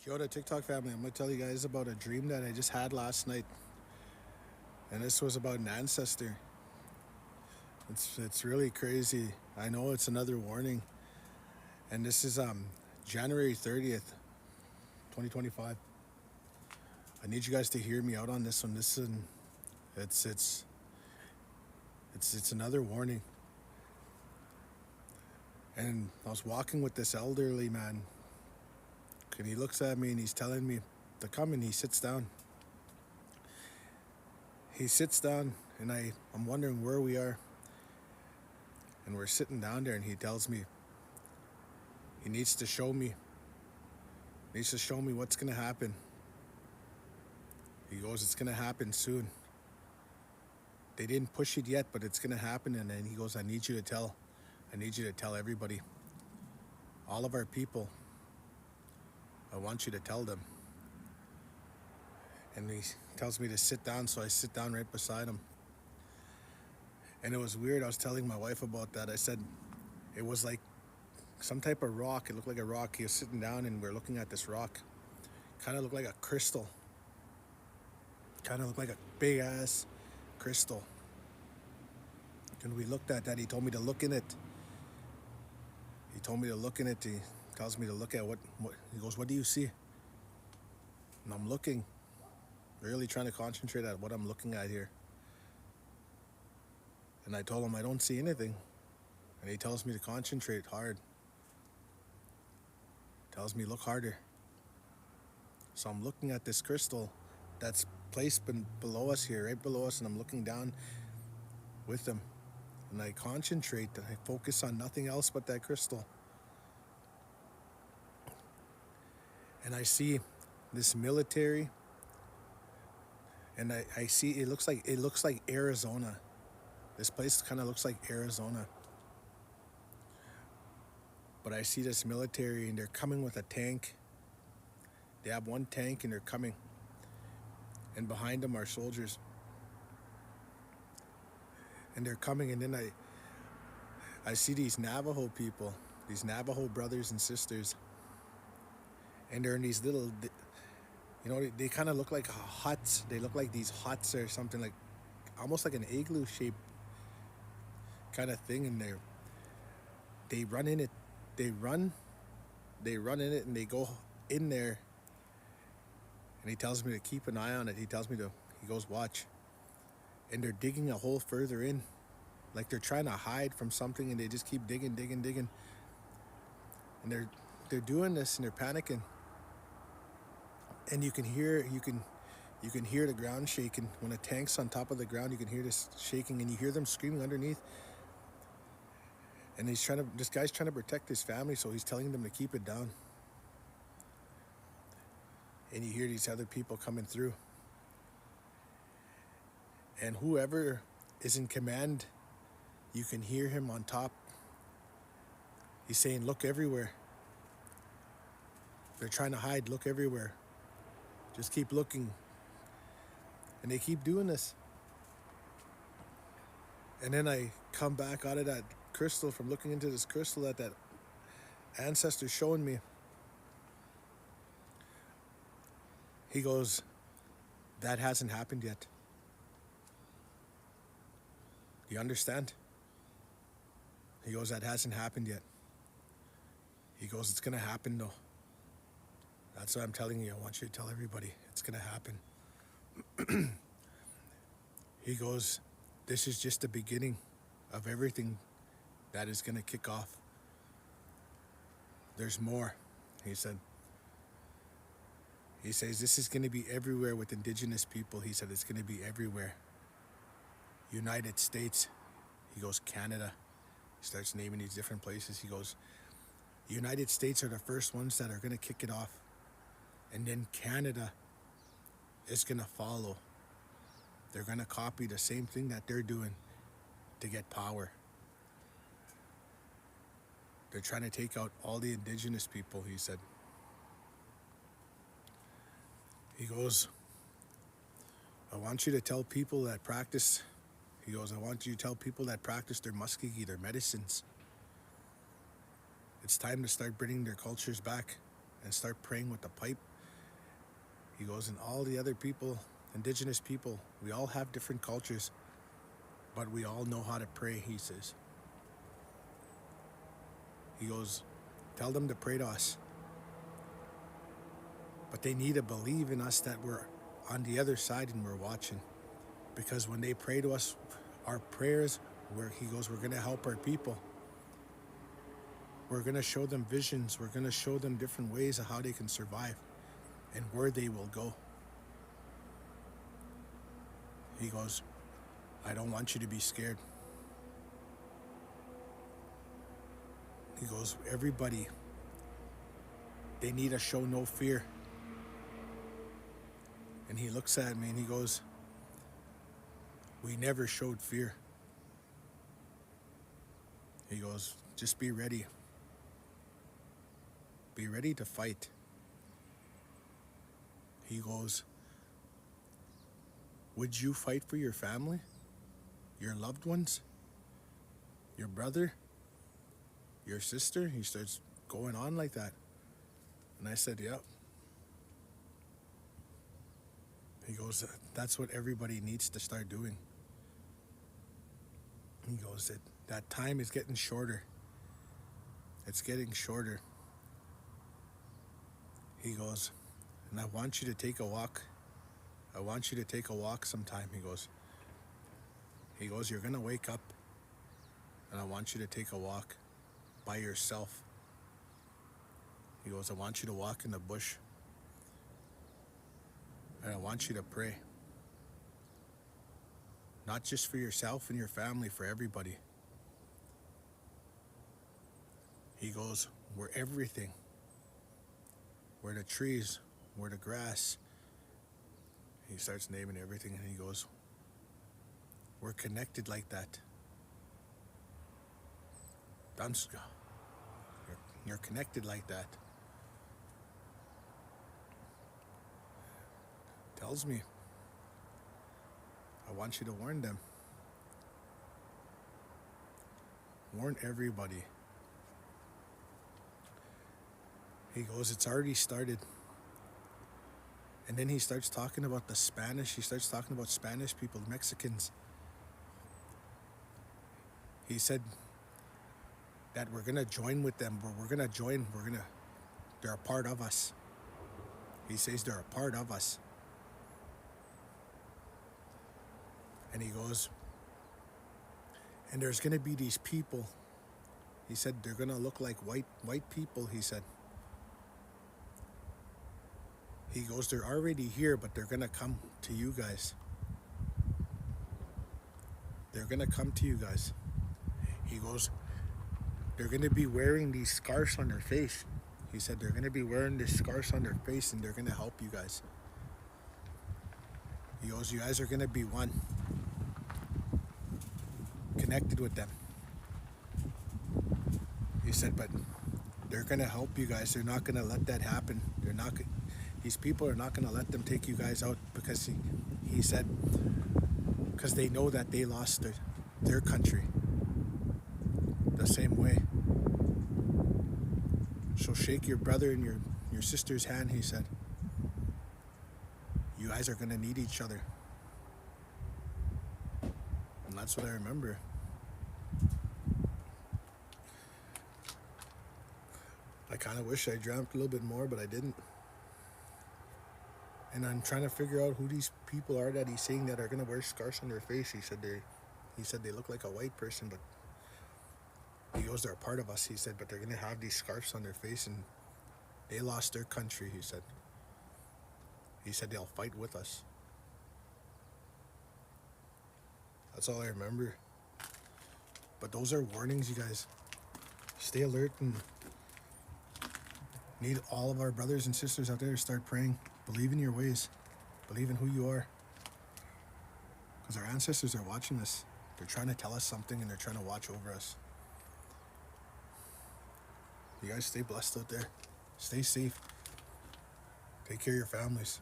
Kia ora, TikTok family. I'm going to tell you guys about a dream that I just had last night. And this was about an ancestor. It's really crazy. I know it's another warning. And this is January 30th, 2025. I need you guys to hear me out on this one. It's it's it's another warning. And I was walking with this elderly man. And he looks at me and he's telling me to come, and he sits down. He sits down, and I'm wondering where we are. And we're sitting down there, and he tells me he needs to show me. He needs to show me what's going to happen. He goes, it's going to happen soon. They didn't push it yet, but it's going to happen. And then he goes, I need you to tell everybody. All of our people, I want you to tell them. And he tells me to sit down, so I sit down right beside him. And it was weird. I was telling my wife about that. I said it was like some type of rock. It looked like a rock. He was sitting down, and we're looking at this rock. Kind of looked like a crystal. Kind of looked like a big ass crystal. And we looked at that. He told me to look in it. He told me to look in it. He tells me to look at what he goes, what do you see? And I'm looking, really trying to concentrate at what I'm looking at here. And I told him I don't see anything. And he tells me to concentrate hard. Tells me look harder. So I'm looking at this crystal that's placed below us here, right below us, and I'm looking down with him. And I concentrate and I focus on nothing else but that crystal. And I see this military, and I see it looks like Arizona. This place kind of looks like Arizona. But I see this military, and they're coming with a tank. They have one tank, and they're coming. And behind them are soldiers. And they're coming, and then I see these Navajo people, these Navajo brothers and sisters. And they're in these little, they kind of look like huts. They look like these huts or something, like almost like an igloo shape kind of thing. And they run in it. They run in it, and they go in there. And he tells me to keep an eye on it. He goes, watch. And they're digging a hole further in, like they're trying to hide from something, and they just keep digging. And they're doing this, and they're panicking. And you can hear the ground shaking. When a tank's on top of the ground, you can hear this shaking, and you hear them screaming underneath. And this guy's trying to protect his family, so he's telling them to keep it down. And you hear these other people coming through. And whoever is in command, you can hear him on top. He's saying, look everywhere. They're trying to hide, look everywhere. Just keep looking. And they keep doing this. And then I come back out of that crystal, from looking into this crystal that ancestor's showing me. He goes, that hasn't happened yet. Do you understand? He goes, that hasn't happened yet. He goes, it's going to happen though. That's what I'm telling you. I want you to tell everybody. It's going to happen. He goes, this is just the beginning of everything that is going to kick off. There's more, he said. He says, this is going to be everywhere with indigenous people. He said, it's going to be everywhere. United States. He goes, Canada. He starts naming these different places. He goes, United States are the first ones that are going to kick it off. And then Canada is going to follow. They're going to copy the same thing that they're doing to get power. They're trying to take out all the indigenous people, he said. He goes, I want you to tell people that practice. He goes, I want you to tell people that practice their muskegi, their medicines. It's time to start bringing their cultures back and start praying with the pipe He goes, and all the other people, indigenous people, we all have different cultures, but we all know how to pray, he says. He goes, tell them to pray to us. But they need to believe in us that we're on the other side and we're watching. Because when they pray to us, our prayers, he goes, we're going to help our people. We're going to show them visions. We're going to show them different ways of how they can survive and where they will go. He goes, I don't want you to be scared. He goes, everybody, they need to show no fear. And he looks at me and he goes, we never showed fear. He goes, just be ready. Be ready to fight. He goes, would you fight for your family? Your loved ones? Your brother? Your sister? He starts going on like that. And I said, yep. He goes, that's what everybody needs to start doing. He goes, that time is getting shorter. It's getting shorter. He goes, and I want you to take a walk. I want you to take a walk sometime. He goes, you're going to wake up and I want you to take a walk by yourself. He goes, I want you to walk in the bush and I want you to pray. Not just for yourself and your family, for everybody. He goes, we're everything. We're the trees, we're the grass. He starts naming everything and he goes, we're connected like that. Danska, you're connected like that. Tells me, I want you to warn them. Warn everybody. He goes, it's already started. And then he starts talking about the Spanish. He starts talking about Spanish people, Mexicans. He said that we're going to join with them. We're going to join. They're a part of us. He says they're a part of us. And he goes, and there's going to be these people. He said they're going to look like white people, he said. He goes, they're already here, but they're going to come to you guys. They're going to come to you guys. He goes, they're going to be wearing these scarves on their face. He said, they're going to be wearing these scarves on their face and they're going to help you guys. He goes, you guys are going to be one. Connected with them. He said, but they're going to help you guys. They're not going to let that happen. These people are not going to let them take you guys out because he said, because they know that they lost their country the same way. So shake your brother and your sister's hand, he said. You guys are going to need each other. And that's what I remember. I kind of wish I drank a little bit more, but I didn't. And I'm trying to figure out who these people are that he's saying that are going to wear scars on their face. He said they look like a white person, but he goes, they're a part of us, he said, but they're going to have these scarves on their face and they lost their country, he said. He said they'll fight with us. That's all I remember. But those are warnings, you guys. Stay alert and need all of our brothers and sisters out there to start praying. Believe in your ways. Believe in who you are. Because our ancestors are watching us. They're trying to tell us something and they're trying to watch over us. You guys stay blessed out there. Stay safe. Take care of your families.